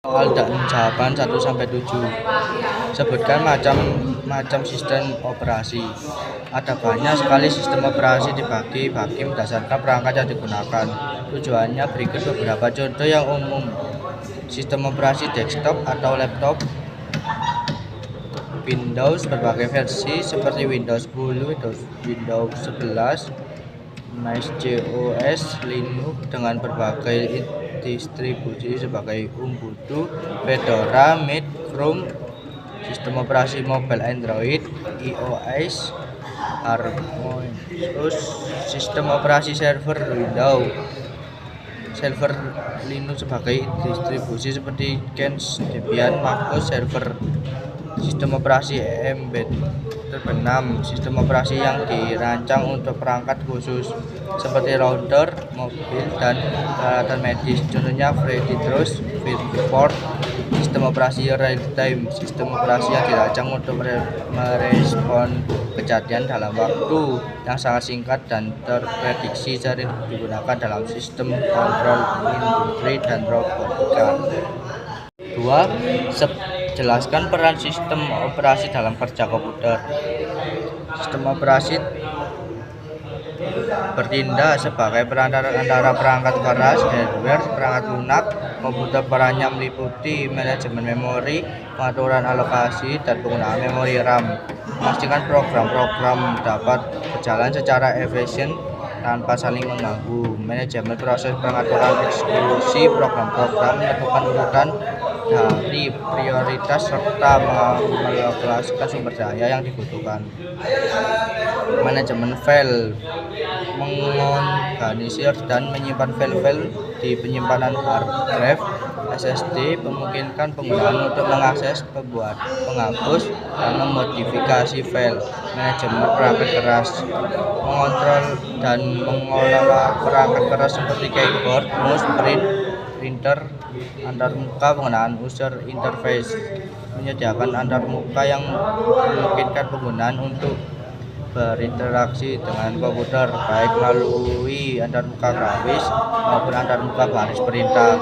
Soal dan jawaban 1-7. Sebutkan macam-macam sistem operasi. Ada banyak sekali sistem operasi dibagi-bagi berdasarkan perangkat yang digunakan. Tujuannya berikut beberapa contoh yang umum. Sistem operasi desktop atau laptop, Windows berbagai versi seperti Windows 10, Windows 11, macOS, Linux dengan berbagai distribusi sebagai Ubuntu, Fedora, Mint, Chrome, sistem operasi mobile Android, iOS, Harmonious, sistem operasi server Windows, server Linux sebagai distribusi seperti Kent, Debian, MacOS, server sistem operasi embedded. 6. Sistem operasi yang dirancang untuk perangkat khusus seperti router, mobil, dan peralatan medis. Contohnya FreeDTOS, Fireport. Sistem operasi real-time, sistem operasi yang dirancang untuk merespon kejadian dalam waktu yang sangat singkat dan terprediksi, sering digunakan dalam sistem kontrol industri dan robotika. 2. Jelaskan peran sistem operasi dalam kerja komputer. Sistem operasi bertindak sebagai perantara antara perangkat keras, hardware, perangkat lunak, komputer. Perannya meliputi manajemen memori, pengaturan alokasi, dan penggunaan memori RAM. Memastikan program-program dapat berjalan secara efisien tanpa saling mengganggu. Manajemen proses pengaturan eksekusi program-program, menentukan urutan dari prioritas serta mengalokasikan sumber daya yang dibutuhkan. Manajemen file, mengorganisir dan menyimpan file-file di penyimpanan hard drive, SSD, memungkinkan penggunaan untuk mengakses, membuat, menghapus, dan memodifikasi file. Manajemen perangkat keras, mengontrol dan mengelola perangkat keras seperti keyboard, mouse, printer, antarmuka, penggunaan user interface, menyediakan antarmuka yang memungkinkan penggunaan untuk berinteraksi dengan komputer baik melalui antarmuka grafis maupun antarmuka baris perintah.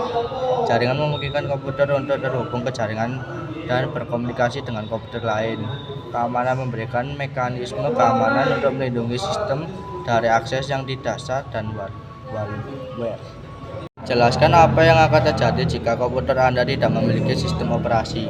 Jaringan memungkinkan komputer untuk terhubung ke jaringan dan berkomunikasi dengan komputer lain. Keamanan memberikan mekanisme keamanan untuk melindungi sistem dari akses yang tidak sah dan malware. Jelaskan apa yang akan terjadi jika komputer Anda tidak memiliki sistem operasi.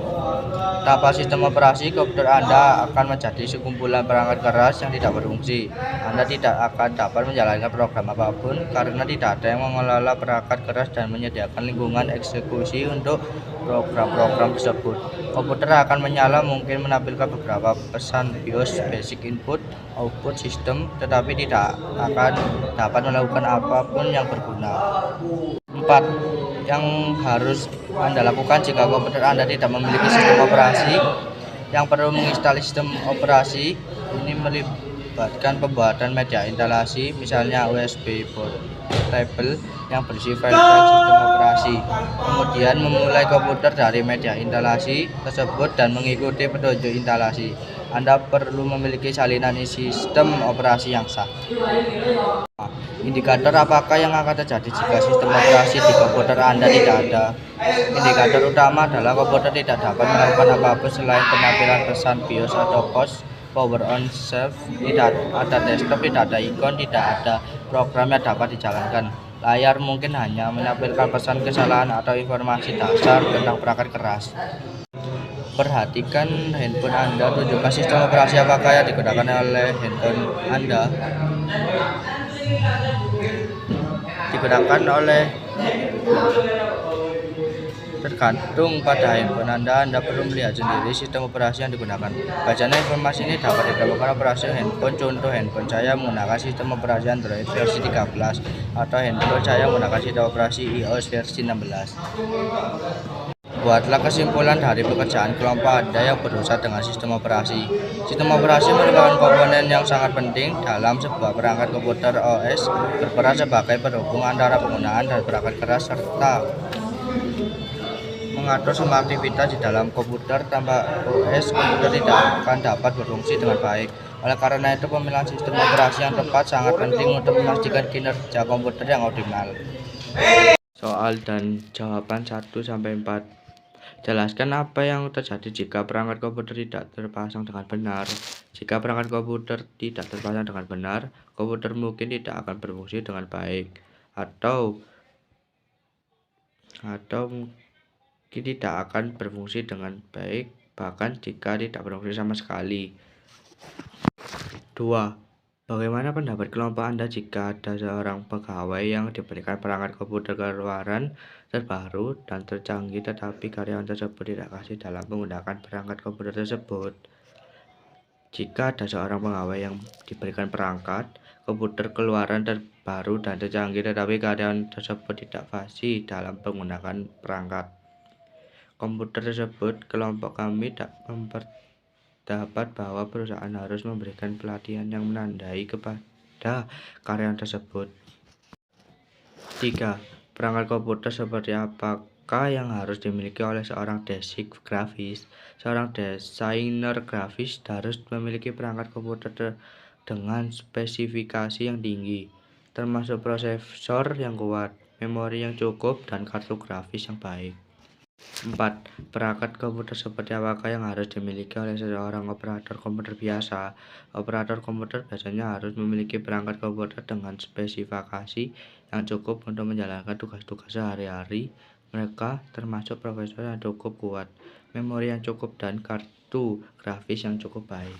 Tanpa sistem operasi, komputer Anda akan menjadi sekumpulan perangkat keras yang tidak berfungsi. Anda tidak akan dapat menjalankan program apapun karena tidak ada yang mengelola perangkat keras dan menyediakan lingkungan eksekusi untuk program-program tersebut. Komputer akan menyala, mungkin menampilkan beberapa pesan BIOS basic input output system, tetapi tidak akan dapat melakukan apapun yang berguna. 4. Yang harus Anda lakukan jika komputer Anda tidak memiliki sistem operasi. Yang perlu menginstal sistem operasi ini melibatkan pembuatan media instalasi, misalnya USB portable yang berisi file-file sistem operasi. Kemudian memulai komputer dari media instalasi tersebut dan mengikuti petunjuk instalasi. Anda perlu memiliki salinan sistem operasi yang sah. Indikator apakah yang akan terjadi jika sistem operasi di komputer Anda tidak ada. Indikator utama adalah komputer tidak dapat melakukan apapun selain penampilan pesan BIOS atau power on shelf, tidak ada desktop, tidak ada ikon, tidak ada program yang dapat dijalankan. Layar mungkin hanya menampilkan pesan kesalahan atau informasi dasar tentang perangkat keras. Perhatikan handphone Anda, tunjukkan sistem operasi apakah yang digunakan oleh handphone Anda. Tergantung pada handphone Anda perlu melihat sendiri sistem operasi yang digunakan. Bacaan informasi ini dapat ditemukan operasi handphone. Contoh, handphone saya menggunakan sistem operasi Android versi 13 atau handphone saya menggunakan sistem operasi iOS versi 16. Buatlah kesimpulan dari pekerjaan kelompok Anda yang berurusan dengan sistem operasi. Sistem operasi merupakan komponen yang sangat penting dalam sebuah perangkat komputer. OS berperan sebagai penghubung antara penggunaan dan perangkat keras serta mengatur semua aktivitas di dalam komputer. Tanpa OS, komputer tidak akan dapat berfungsi dengan baik. Oleh karena itu, pemilihan sistem operasi yang tepat sangat penting untuk memastikan kinerja komputer yang optimal. Soal dan jawaban 1-4. Jelaskan apa yang terjadi jika perangkat komputer tidak terpasang dengan benar. Jika perangkat komputer tidak terpasang dengan benar, komputer mungkin tidak akan berfungsi dengan baik, atau mungkin tidak akan berfungsi dengan baik, bahkan jika tidak berfungsi sama sekali. 2. Bagaimana pendapat kelompok Anda jika ada seorang pegawai yang diberikan perangkat komputer keluaran terbaru dan tercanggih tetapi karyawan tersebut tidak kasih dalam menggunakan perangkat komputer tersebut? Jika ada seorang pegawai yang diberikan perangkat komputer keluaran terbaru dan tercanggih tetapi karyawan tersebut tidak fasih dalam menggunakan perangkat komputer tersebut, kelompok kami dapat bahwa perusahaan harus memberikan pelatihan yang menandai kepada karyawan tersebut. 3. Perangkat komputer seperti apakah yang harus dimiliki oleh seorang desainer grafis? Seorang desainer grafis harus memiliki perangkat komputer dengan spesifikasi yang tinggi, termasuk prosesor yang kuat, memori yang cukup, dan kartu grafis yang baik. 4. Perangkat komputer seperti apakah yang harus dimiliki oleh seorang operator komputer biasa? Operator komputer biasanya harus memiliki perangkat komputer dengan spesifikasi yang cukup untuk menjalankan tugas-tugas sehari-hari. Mereka termasuk prosesor yang cukup kuat, memori yang cukup, dan kartu grafis yang cukup baik.